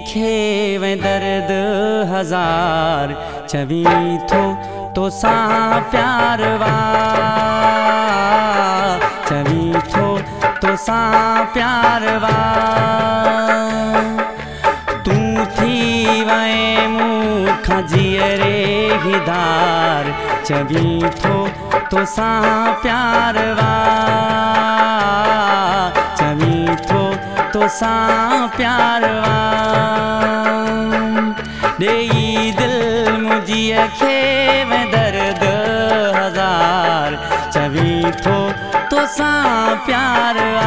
खे वे दर्द हजार चवी थो तो सा प्यार वा चवी थो तो सा प्यार वा तू थी वए मुखा जियरे हिदार चवी थो तो सा प्यार वा चवी थो तो सा प्यार वा देई दिल मुझी खे वे दर्द हजार चवी थो तो सा प्यार वा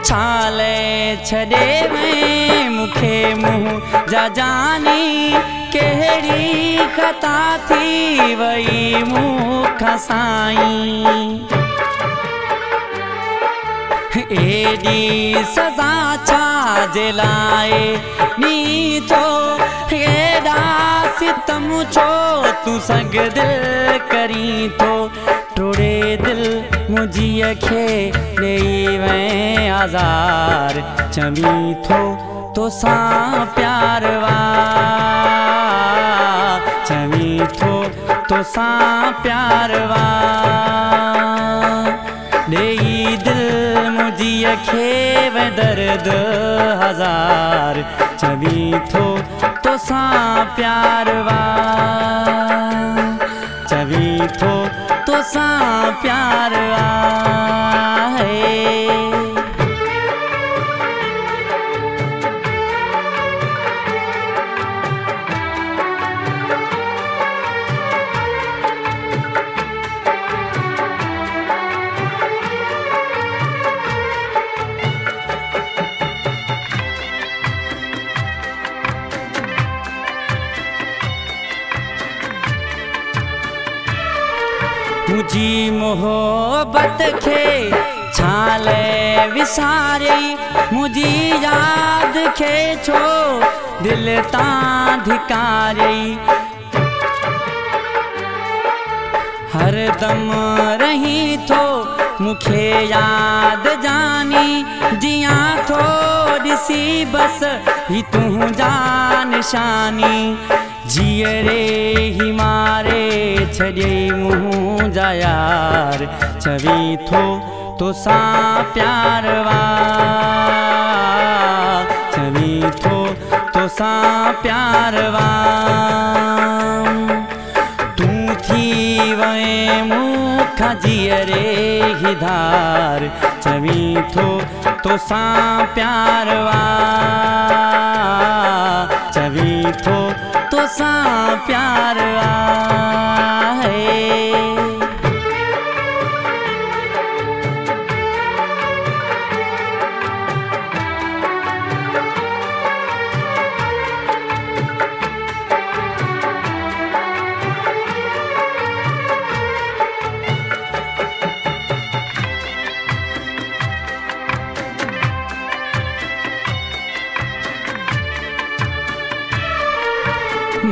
छाले छड़े में मुखे मुँह जा जानी केहड़ी खता थी वही मुख साईं एडी सजा छा जलाए नी तो एडा सितम छो तू संग दिल करी तो टोड़े दिल मुझी खे देई वे आजार चवी थो तो सा प्यार वा चवी थो तो सा प्यार वा देई दिल मुझी खे वे दर्द हजार चवी थो तो सा प्यार वा चवी थो तो सा प्यार वा मुझी मोहब्बत खे छाले विसारे मुझी याद खे छो दिल ता धिकारे हर दम रही थो मुखे याद जानी जिया थो दिसी बस ही तू जा निशानी जियरे ही मारे छड़े मुँह जा यार चवी थो तो सा प्यार वा चवी थो तो सा प्यार वा तू थी वे मुखा जियरे हिदार चवी थो तो सा प्यार वा चवी थो तो सा प्यार वा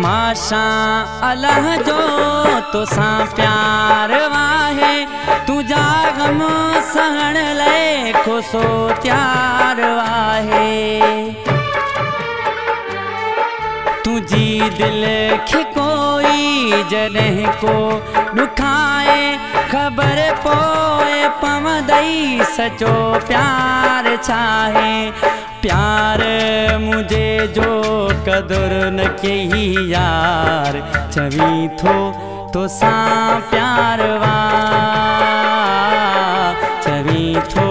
माशा अल्लाह जो तो सा प्यार वाहे तुझा गम सहन ले को सो त्यार वाहे तुझी दिल खे कोई जॾहिं को दुखाए खबर पोए पवंदई सचो प्यार छाहे प्यार मुझे जो कदर न कही यार चवी थो तो सा प्यार वा चवी थो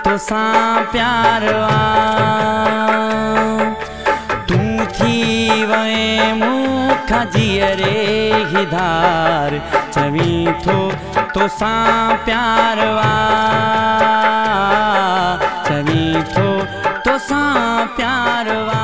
तो सा प्यार वा तू थी वे मुखा जियरे हिदार चवी थो तो सा प्यार वा चवी थो तो सा प्यार वा।